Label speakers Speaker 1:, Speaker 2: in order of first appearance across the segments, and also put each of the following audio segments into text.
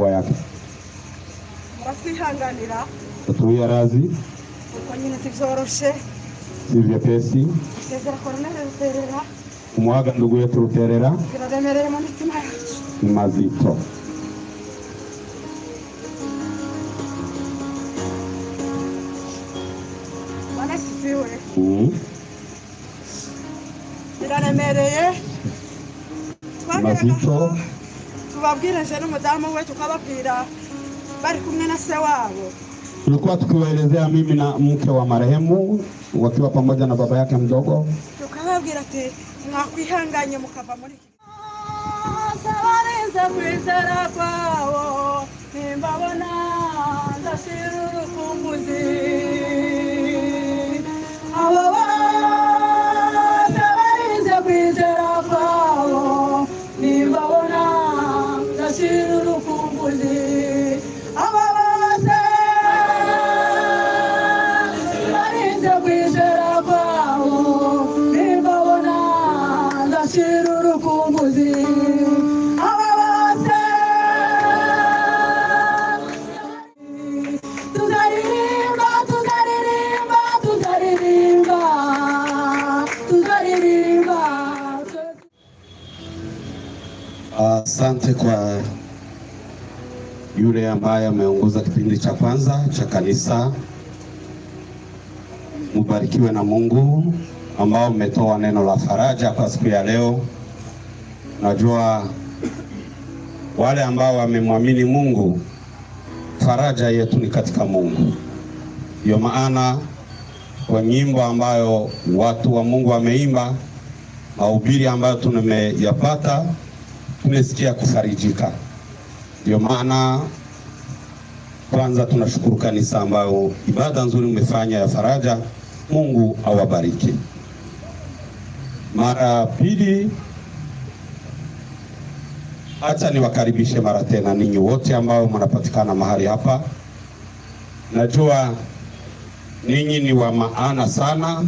Speaker 1: mafua yake.
Speaker 2: Murafihanganira
Speaker 1: Tutuia razi
Speaker 2: uko nyine tizoroshe
Speaker 1: sivyo pesi
Speaker 2: sezera Colonel Ruterera
Speaker 1: kumwaga ndugu yetu Ruterera
Speaker 2: biraremereye mu mitima yacu
Speaker 1: ni mazito.
Speaker 2: Wanasifiwe. Biraremereye
Speaker 1: mazito.
Speaker 2: Tubabwire je n'umudamu we tukababwira bari kumwe na se wabo.
Speaker 1: Tulikuwa tukiwaelezea mimi na mke wa marehemu wakiwa pamoja na baba yake mdogo.
Speaker 2: Tukababwira ati mwakwihanganye mukava muri sabarinze kwizera kwawo nimbabona ndashira urukumbuzi abo sabarinze kwizera kwawo nimbabona ndashira urukumbuzi abo sabarinze kwizera kwawo nimbabona ndashira urukumbuzi
Speaker 1: Asante kwa yule ambaye ameongoza kipindi cha kwanza cha kanisa. Mubarikiwe na Mungu ambao umetoa neno la faraja kwa siku ya leo. Najua wale ambao wamemwamini Mungu, faraja yetu ni katika Mungu. Ndio maana kwa nyimbo ambayo watu wa Mungu wameimba, mahubiri ambayo tumeyapata, tumesikia kufarijika. Ndio maana kwanza tunashukuru kanisa ambayo ibada nzuri umefanya ya faraja. Mungu awabariki. Mara pili, acha niwakaribishe mara tena ninyi wote ambao mnapatikana mahali hapa. Najua ninyi ni wa maana sana.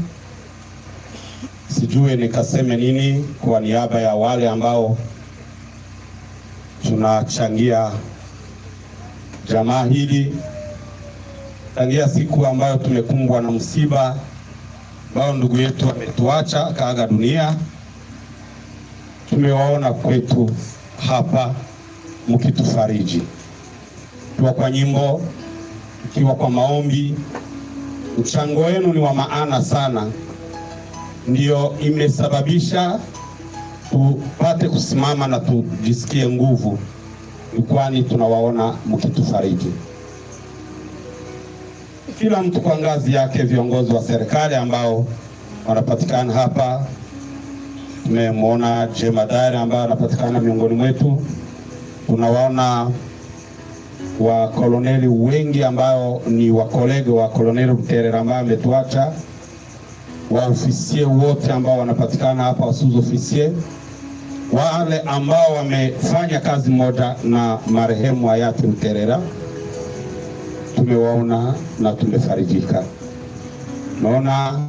Speaker 1: Sijue nikaseme nini kwa niaba ya wale ambao tunachangia jamaa hili. Tangia siku ambayo tumekumbwa na msiba ambao ndugu yetu ametuacha kaaga dunia, tumewaona kwetu hapa mkitufariji, kiwa kwa nyimbo, kiwa kwa maombi. Mchango wenu ni wa maana sana, ndio imesababisha tupate kusimama na tujisikie nguvu, kwani tunawaona mkitufariji. Kila mtu kwa ngazi yake, viongozi wa serikali ambao wanapatikana hapa. Tumemwona jemadari ambao anapatikana miongoni mwetu. Tunawaona wa koloneli wengi ambao ni wakolege wa Colonel Ruterera ambao ametuacha. Wa ofisie wote ambao wanapatikana hapa, wasuzo ofisie. Wale ambao wamefanya kazi moja na marehemu hayati Ruterera, tumewaona na tumefarijika. Naona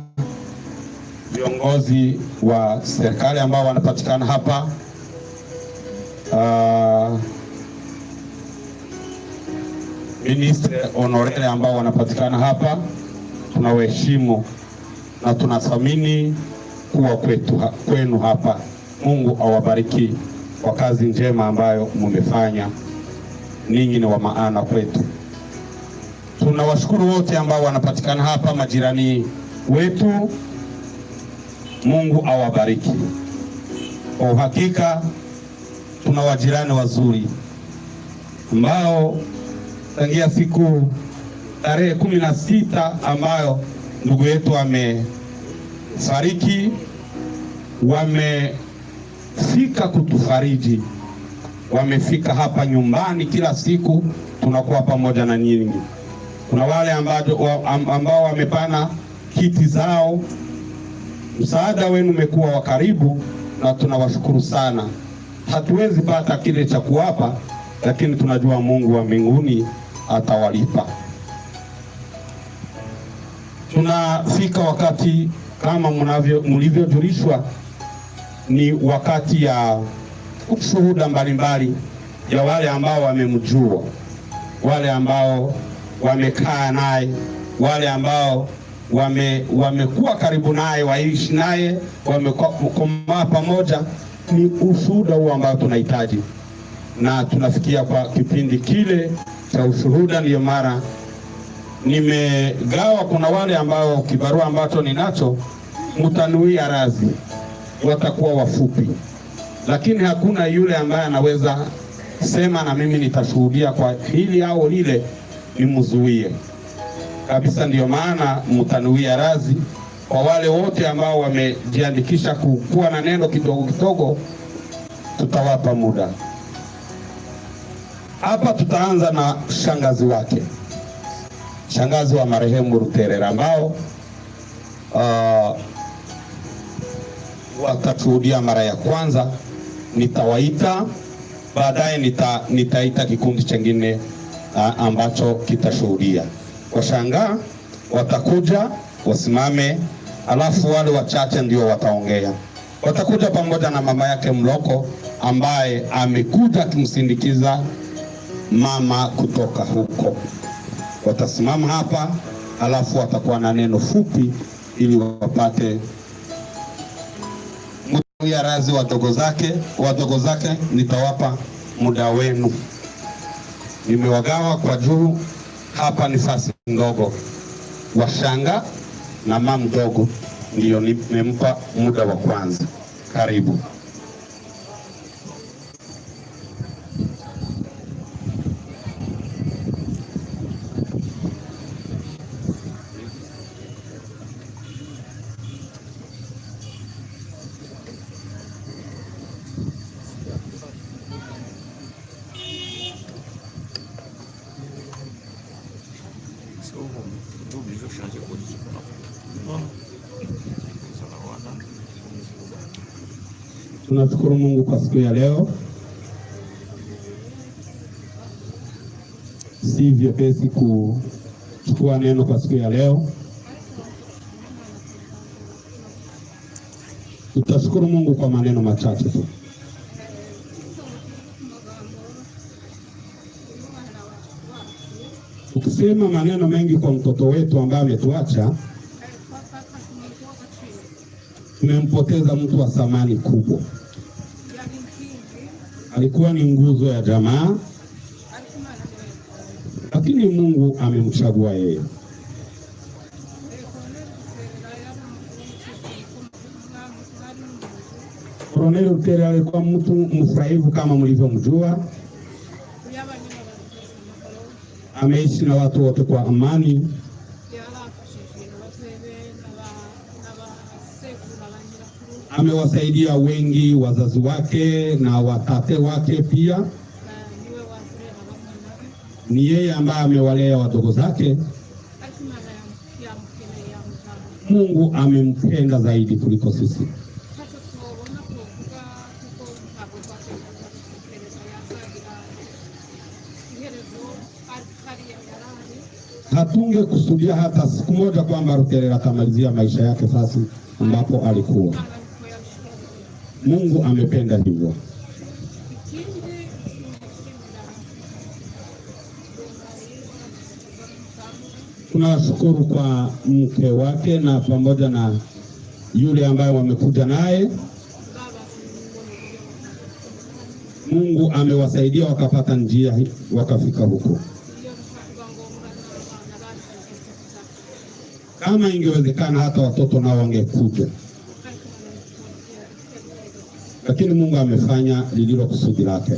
Speaker 1: viongozi wa serikali ambao wanapatikana hapa, ministre honorere ambao wanapatikana hapa, tunawaheshimu na tunathamini kuwa kwenu hapa. Mungu awabariki kwa kazi njema ambayo mmefanya. Ninyi ni wa maana kwetu. Tunawashukuru wote ambao wanapatikana hapa, majirani wetu. Mungu awabariki. Kwa uhakika tuna wajirani wazuri ambao tangia siku tarehe 16 ambayo ndugu yetu amefariki, wamefika kutufariji. Wamefika hapa nyumbani, kila siku tunakuwa pamoja na nyinyi. Kuna wale ambao wamepana kiti zao. Msaada wenu umekuwa wa karibu na tunawashukuru sana. Hatuwezi pata kile cha kuwapa, lakini tunajua Mungu wa mbinguni atawalipa. Tunafika wakati kama mlivyojulishwa, ni wakati ya ushuhuda mbalimbali ya wale ambao wamemjua, wale ambao wamekaa naye, wale ambao wamekuwa karibu naye, waishi naye, wamekomaa pamoja. Ni ushuhuda huo ambao tunahitaji, na tunafikia kwa kipindi kile cha ushuhuda. Ndiyo mara nimegawa, kuna wale ambao kibarua ambacho ninacho mtanuia radhi, watakuwa wafupi, lakini hakuna yule ambaye anaweza sema na mimi nitashuhudia kwa hili au lile nimzuie kabisa. Ndiyo maana mtanuia radhi kwa wale wote ambao wamejiandikisha kuwa na neno kidogo kidogo, tutawapa muda. Hapa tutaanza na shangazi wake, shangazi wa marehemu Ruterera, ambao watashuhudia mara ya kwanza. Nitawaita baadaye, nitaita kikundi chengine ambacho kitashuhudia. Kwa shangaa watakuja wasimame, alafu wale wachache ndio wataongea. Watakuja pamoja na mama yake Mloko ambaye amekuja kumsindikiza mama kutoka huko. Watasimama hapa, alafu watakuwa na neno fupi ili wapate muda ya razi wadogo zake. Nitawapa muda wenu, nimewagawa kwa juu. Hapa ni fasi ndogo, washanga na mama mdogo ndio nimempa muda wa kwanza. Karibu. Tunashukuru Mungu kwa siku ya leo. Si vyepesi kuchukua neno kwa siku ya leo. Tutashukuru Mungu kwa maneno machache tu. Ukisema maneno mengi kwa mtoto wetu ambaye ametuacha, tumempoteza mtu wa thamani kubwa. Alikuwa ni nguzo ya jamaa, lakini Mungu amemchagua yeye. Colonel Ruterera alikuwa mtu mfurahivu kama mlivyomjua. Ameishi na watu wote kwa amani. Amewasaidia wengi, wazazi wake na watate wake pia. Ni yeye ambaye amewalea wadogo zake. Mungu amempenda zaidi kuliko sisi. Hatunge kusudia hata siku moja kwamba Ruterera atamalizia maisha yake fasi ambapo alikuwa. Mungu amependa hivyo. Tunashukuru kwa mke wake na pamoja na yule ambaye wamekuja naye. Mungu amewasaidia wakapata njia wakafika huko. Kama ingewezekana hata watoto nao wangekuja, lakini Mungu amefanya lililo kusudi lake.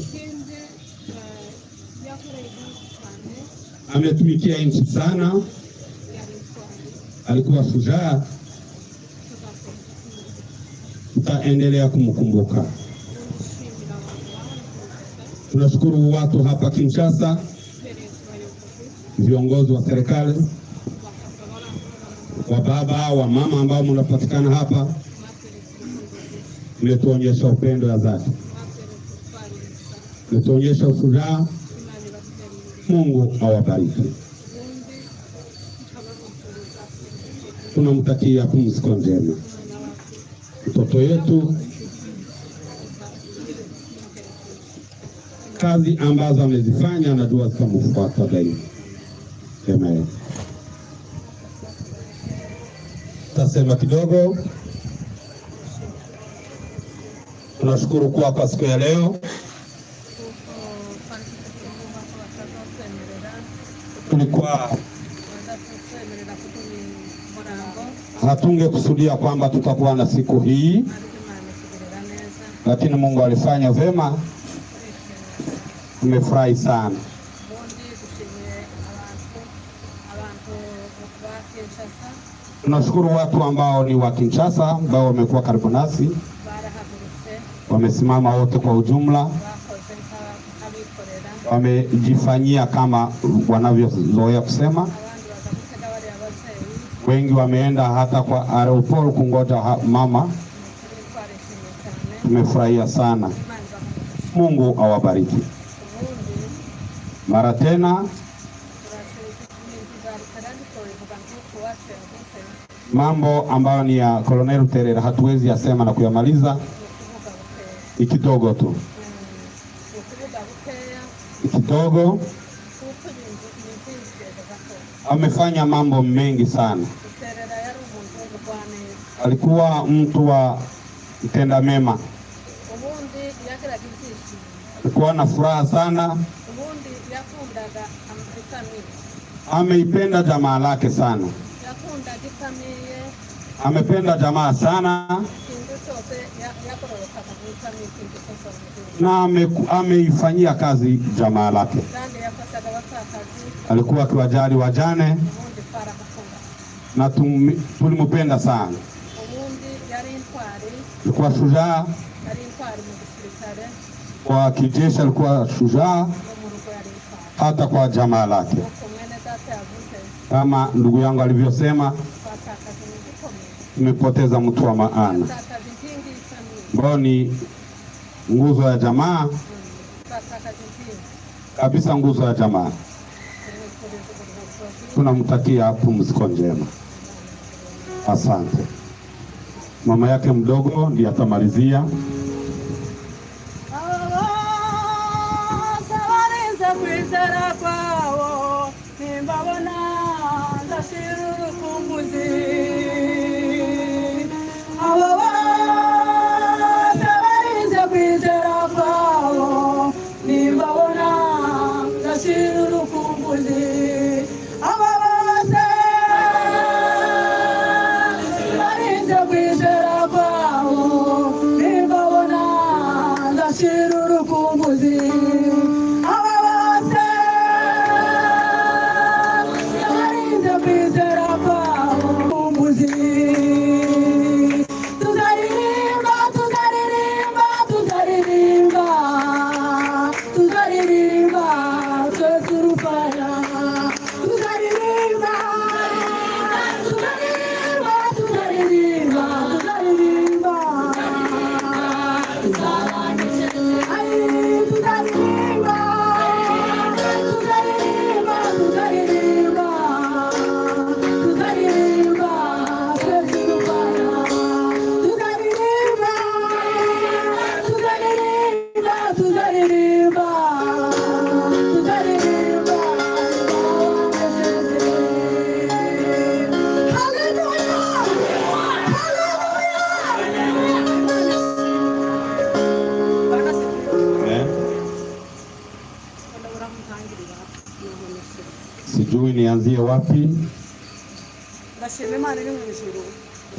Speaker 1: Ametumikia nchi sana, alikuwa shujaa. Tutaendelea kumkumbuka. Tunashukuru watu hapa Kinshasa, viongozi wa serikali, wa baba, wa mama ambao mnapatikana hapa. Mmetuonyesha upendo ya dhati, mmetuonyesha ushujaa. Mungu awabariki. Tunamtakia pumziko njema mtoto yetu. kazi ambazo amezifanya najua zitamfuata daima. Amen. Tasema kidogo. Tunashukuru kwa siku ya leo. Tulikuwa hatungekusudia kwamba tutakuwa na siku hii, lakini Mungu alifanya vema. Tumefurahi sana. Tunashukuru watu ambao ni wa Kinshasa ambao wamekuwa karibu nasi, wamesimama wote kwa ujumla, wamejifanyia kama wanavyozoea kusema. Wengi wameenda hata kwa aeroport kungoja mama. Tumefurahia sana. Mungu awabariki. Mara tena mambo ambayo ni ya Colonel Terera hatuwezi yasema na kuyamaliza, ikidogo tu. Ikidogo amefanya mambo mengi sana. Alikuwa mtu wa kutenda mema. Alikuwa na furaha sana. Ameipenda jamaa lake sana. Amependa jamaa sana. Na ameifanyia kazi jamaa lake. Alikuwa akiwajali wajane na tulimupenda sana. Alikuwa shujaa kwa kijeshi, alikuwa shujaa hata kwa jamaa lake. Kama ndugu yangu alivyosema, tumepoteza mtu wa maana ambao ni nguzo ya jamaa kabisa, nguzo ya jamaa. Tunamtakia pumziko njema. Asante. Mama yake mdogo ndiye atamalizia. Sijui nianzie wapi.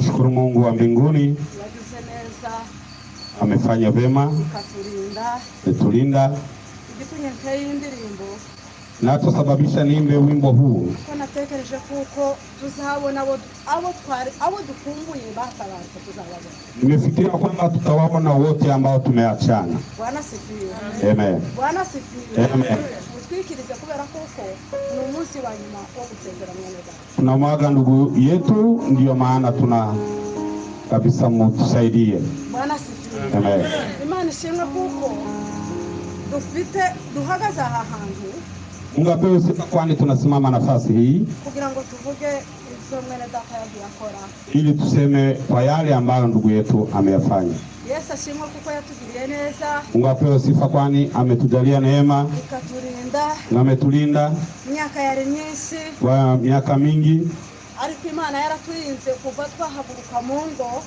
Speaker 1: Shukuru Mungu wa mbinguni, amefanya vema, ametulinda na atusababisha niimbe wimbo huu. Nimefikiria kwamba tutawaona wote ambao tumeachana. Amen. Amen. Tunamwaga ndugu yetu, ndio maana tuna kabisa mtusaidie. Amen.
Speaker 2: Imani shimwe kuko dufite duhagaze aha hantu.
Speaker 1: Mungu apewe sifa, kwani tunasimama nafasi hii
Speaker 2: kugira ngo tuvuge izo mwene data yakora,
Speaker 1: ili tuseme kwa yale ambayo ndugu yetu ameyafanya.
Speaker 2: Yesu ashimwe kuko yatugiriye neza.
Speaker 1: Mungu apewe sifa kwani ametujalia neema.
Speaker 2: Ikatulinda.
Speaker 1: Na ametulinda.
Speaker 2: Miaka yari myinshi.
Speaker 1: Kwa miaka mingi.
Speaker 2: Ariko Imana yaraturinze kuva twahaguruka mu ngo.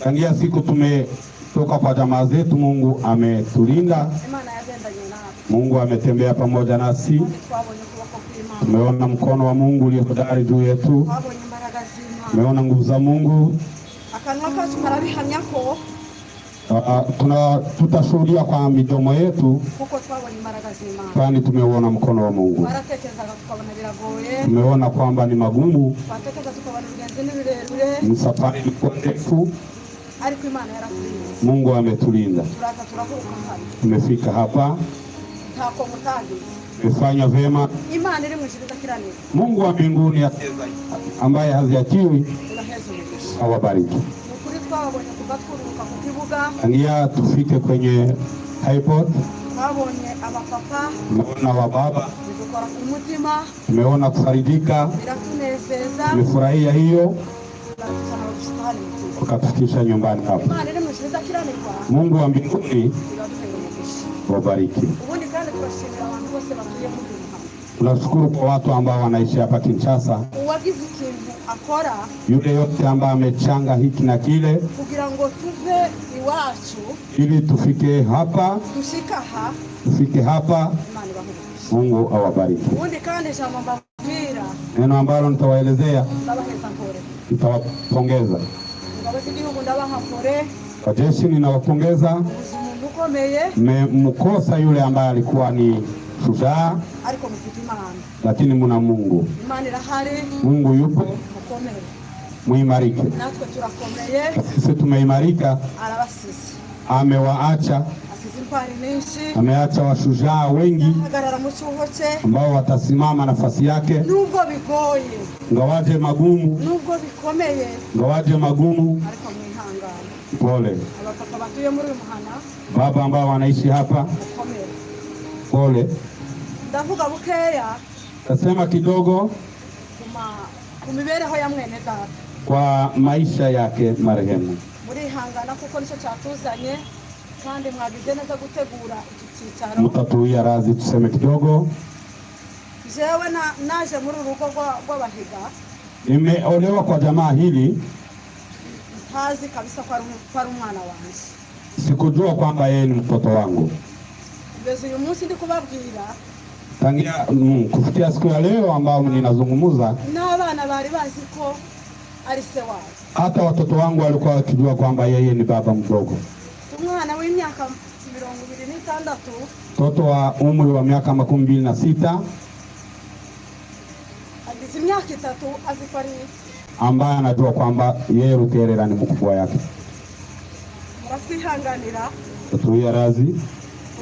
Speaker 1: Tangia siku tumetoka kwa jamaa zetu Mungu ametulinda.
Speaker 2: Imana yagendanye natwe.
Speaker 1: Mungu ametembea pamoja nasi. Tumeona mkono wa Mungu ulio hodari juu yetu. Tumeona nguvu za Mungu.
Speaker 2: Akanwa kacu karabihamya ko
Speaker 1: tutashuhudia kwa midomo yetu
Speaker 2: kuko twabonye imbaraga z'Imana,
Speaker 1: kwani tumeuona mkono wa Mungu.
Speaker 2: Baratekerezaga tukabona biragoye,
Speaker 1: tumeona kwamba ni magumu,
Speaker 2: batekereza tukabona bigenze n'ibirere,
Speaker 1: msafari ni ndefu,
Speaker 2: ariko Imana yaraturinze.
Speaker 1: Mungu ametulinda.
Speaker 2: Turaza turahuruka hano,
Speaker 1: tumefika hapa,
Speaker 2: ntako mutagize,
Speaker 1: tumefanya vema.
Speaker 2: Imana iri mu ijuru idakiranira.
Speaker 1: Mungu wa mbinguni ambaye haziachiwi awabariki.
Speaker 2: Ukuri twabonye kuva twuruka ku kibuga,
Speaker 1: tangia tufike kwenye airport,
Speaker 2: twabonye abapapa,
Speaker 1: tumeona wababa,
Speaker 2: bidukora ku mutima,
Speaker 1: tumeona kufarijika,
Speaker 2: biratunezeza,
Speaker 1: tumefurahia hiyo, tukatufikisha nyumbani hapa.
Speaker 2: Imana iri mu ijuru idakiranirwa.
Speaker 1: Mungu wa mbinguni wabariki.
Speaker 2: Ubundi kandi turashimira abantu bose batuye mu gihugu.
Speaker 1: Tunashukuru kwa watu ambao wanaishi hapa Kinshasa.
Speaker 2: Uwagize ikintu akora,
Speaker 1: yule yote ambaye amechanga hiki na kile
Speaker 2: kugira ngo tuve iwacu
Speaker 1: ili tufike hapa, tufike hapa. Mungu awabariki.
Speaker 2: Ubundi kandi jambo mbabwira,
Speaker 1: neno ambalo nitawaelezea,
Speaker 2: ndabaheza mpore,
Speaker 1: nitawapongeza.
Speaker 2: Ngabasi igihugu ndabaha mpore.
Speaker 1: Kwa jeshi ninawapongeza. Mkosa yule ambaye alikuwa ni shujaa,
Speaker 2: ariko mufite Imana,
Speaker 1: lakini muna Mungu.
Speaker 2: Imana irahari,
Speaker 1: Mungu yupo,
Speaker 2: mukomere,
Speaker 1: muimarike.
Speaker 2: natwe turakomeye,
Speaker 1: sisi tumeimarika.
Speaker 2: Arabasize,
Speaker 1: amewaacha,
Speaker 2: asize impari nyinshi,
Speaker 1: ameacha washujaa wengi
Speaker 2: hagarara mu cyuho cye
Speaker 1: ambao watasimama nafasi yake,
Speaker 2: nubwo bigoye,
Speaker 1: ngawaje magumu,
Speaker 2: nubwo bikomeye,
Speaker 1: ngawaje magumu,
Speaker 2: ariko mwihangane.
Speaker 1: Pole.
Speaker 2: Abapapa batuye muri uyu muhana,
Speaker 1: baba ambao wanaishi hapa,
Speaker 2: mukomere.
Speaker 1: Pole.
Speaker 2: Ndavuga bukeya,
Speaker 1: tasema kidogo
Speaker 2: ku mibereho ya mwene data,
Speaker 1: kwa maisha yake marehemu.
Speaker 2: Murihangana kuko nicyo cyatuzanye, kandi mwagize neza gutegura iki cyicaro.
Speaker 1: Mutatuia razi tuseme kidogo.
Speaker 2: Jewe naje muri urugo rw'abahiga,
Speaker 1: nimeolewa kwa jamaa hili,
Speaker 2: ntazi kabisa kwa umwana wanjye,
Speaker 1: sikujua kwamba yeye ni mtoto wangu.
Speaker 2: Bezi uyu munsi ndi kubabwira,
Speaker 1: tangia kufikia siku ya leo ambao ninazungumza,
Speaker 2: n'abana bari bazi ko ari se wao.
Speaker 1: Hata watoto wangu walikuwa wakijua kwamba yeye ni baba mdogo.
Speaker 2: Umwana w'imyaka 26,
Speaker 1: mtoto wa umri wa miaka 26,
Speaker 2: agize imyaka 3 azipari,
Speaker 1: ambaye anajua kwamba yeye Ruterera ni mkubwa yake.
Speaker 2: Murafwihanganira,
Speaker 1: tutuia razi,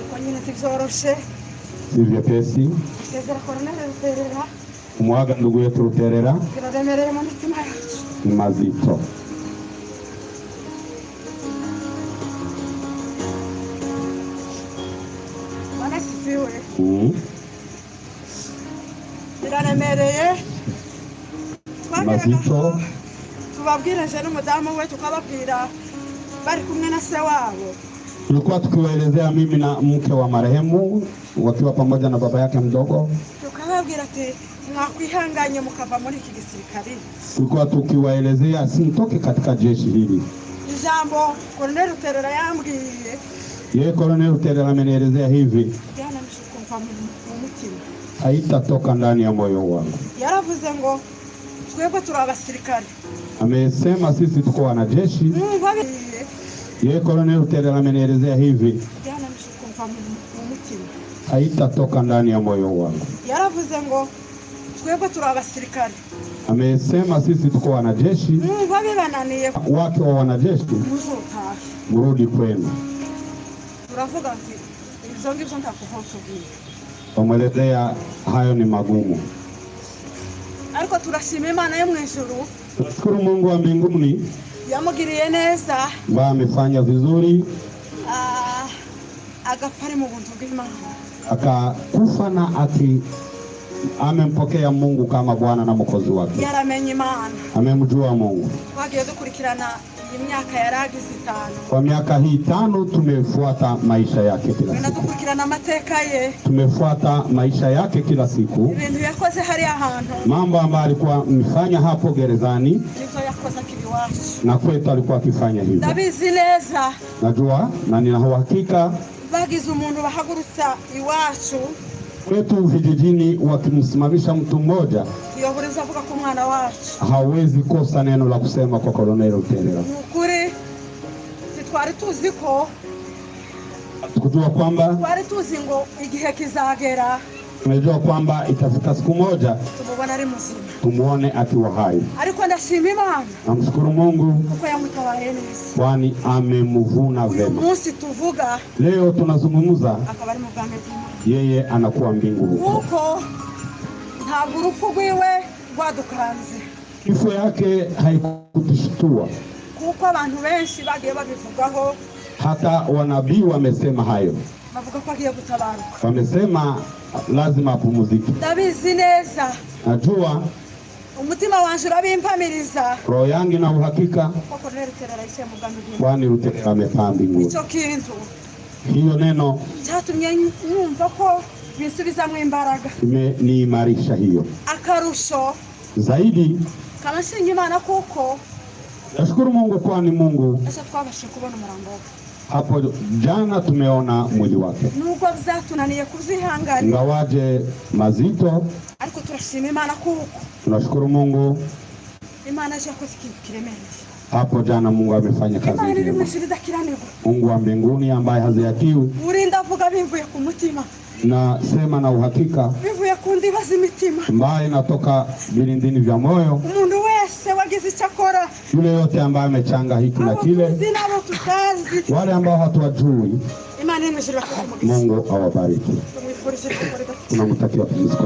Speaker 2: uko nyine tivyoroshe,
Speaker 1: si vyepesi
Speaker 2: sezera Colonel Ruterera,
Speaker 1: kumwaga ndugu yetu Ruterera,
Speaker 2: biraremereye mu mitima yacu,
Speaker 1: ni mazito.
Speaker 2: Wanasifiwe. Biraremereye,
Speaker 1: mazito.
Speaker 2: Tubabwira je n'umudamu we, tukababwira bari kumwe na se wabo.
Speaker 1: Tulikuwa tukiwaelezea mimi na mke wa marehemu wakiwa pamoja na baba yake mdogo,
Speaker 2: tukababwira ati mwakwihanganye mukava muri iki gisirikari.
Speaker 1: Tulikuwa tukiwaelezea simtoke katika jeshi hili.
Speaker 2: Ijambo Colonel Ruterera yambwiye,
Speaker 1: yeye Colonel Ruterera amenielezea hivi,
Speaker 2: jana nishukumva mu mutima,
Speaker 1: haitatoka ndani ya moyo wangu.
Speaker 2: Yaravuze ngo twebwe turi abasirikari,
Speaker 1: amesema sisi tuko wanajeshi. Yeye Colonel Ruterera amenielezea hivi,
Speaker 2: jana nishukumva mu mutima,
Speaker 1: haitatoka ndani ya moyo wangu.
Speaker 2: Yaravuze ngo twebwe turi abasirikari,
Speaker 1: amesema sisi tuko wanajeshi. Wake wa wanajeshi, murudi kwenu.
Speaker 2: Turavuga ati izo ngibyo ntakuvotubwira.
Speaker 1: Wamwelezea hayo ni magumu,
Speaker 2: ariko turashima Imana yo mu ijuru.
Speaker 1: Tunashukuru Mungu wa mbinguni,
Speaker 2: yamugiriye neza,
Speaker 1: amefanya vizuri,
Speaker 2: agapari mu buntu bw'Imana,
Speaker 1: akakufa na amempokea Mungu kama Bwana na Mwokozi wake.
Speaker 2: Yaramenye Imana,
Speaker 1: amemjua Mungu.
Speaker 2: Twagiye dukurikirana imyaka yaragize 5.
Speaker 1: Kwa miaka hii 5 tumefuata maisha yake kila siku.
Speaker 2: Tunadukurikirana amateka ye.
Speaker 1: Tumefuata maisha yake kila siku.
Speaker 2: Ibintu yakoze hari ahantu.
Speaker 1: Mambo ambayo alikuwa mfanya hapo gerezani.
Speaker 2: Nizo yakoze kibiwacu.
Speaker 1: Na kwetu alikuwa akifanya hivyo.
Speaker 2: Ndabizi neza.
Speaker 1: Najua na nina uhakika
Speaker 2: bagize umuntu bahagurutsa iwacu
Speaker 1: kwetu vijijini wakimsimamisha mtu mmoja
Speaker 2: yoburiza avuga ko mwana wacu
Speaker 1: hawezi kosa neno la kusema kwa Koloneli Ruterera.
Speaker 2: Ukuri twari tuzi ko
Speaker 1: tukujua kwamba
Speaker 2: twari tuzi ngo igihe kizagera,
Speaker 1: tunajua kwamba itafika siku moja
Speaker 2: tumubona ari muzima,
Speaker 1: tumuone akiwa hai.
Speaker 2: Ariko ndashima Imana,
Speaker 1: namshukuru Mungu
Speaker 2: kuko yamutabaye neza,
Speaker 1: kwani amemvuna vema.
Speaker 2: Munsi tuvuga
Speaker 1: leo tunazungumza
Speaker 2: akaba ari mu bwami bw'Imana,
Speaker 1: yeye anakuwa mbinguni.
Speaker 2: kuko ntabwo urupfu rwiwe rwadukanze,
Speaker 1: kifo yake haikutushtua,
Speaker 2: kuko abantu benshi bagiye babivugaho.
Speaker 1: Hata wanabii wamesema hayo,
Speaker 2: bavuga ko agiye gutabaruka,
Speaker 1: wamesema lazima apumzike.
Speaker 2: ndabizi neza,
Speaker 1: najua
Speaker 2: umutima wanje urabimpamiriza,
Speaker 1: roho yangu na uhakika
Speaker 2: ko Koloneli Ruterera yise mu bwami bw'Imana,
Speaker 1: kwani Ruterera amepaa mbinguni.
Speaker 2: icyo kintu
Speaker 1: hiyo neno
Speaker 2: cyatumye numva ko bisubizamo imbaraga,
Speaker 1: niimarisha hiyo
Speaker 2: akarusho
Speaker 1: zaidi.
Speaker 2: kanashinga Imana kuko
Speaker 1: nashukuru Mungu, kwani Mungu
Speaker 2: acha twabashe kubona umurambo
Speaker 1: hapo jana, tumeona mwili wake,
Speaker 2: nubwo byatunaniye kuzihangana,
Speaker 1: ngawaje mazito,
Speaker 2: ariko turashima Imana kuko
Speaker 1: tunashukuru Mungu
Speaker 2: Imana yakoze ikintu kiremereye
Speaker 1: hapo jana. Mungu amefanya kazi
Speaker 2: Imana iri
Speaker 1: njema.
Speaker 2: mwishiriza kiranirwa,
Speaker 1: Mungu wa mbinguni ambaye haziakiwi,
Speaker 2: urinda avuga bivuye ku mutima,
Speaker 1: na sema na uhakika
Speaker 2: bivuye ku ndibaza imitima,
Speaker 1: ambaye natoka vilindini vya moyo.
Speaker 2: umuntu wese wagize icyo akora,
Speaker 1: yule yote ambaye amechanga hiki na kile,
Speaker 2: nabo tutazi,
Speaker 1: wale ambao hatuwajui,
Speaker 2: Imana imeshirika
Speaker 1: Mungu awabariki.
Speaker 2: tumwifurije
Speaker 1: tunamtakia pumziko.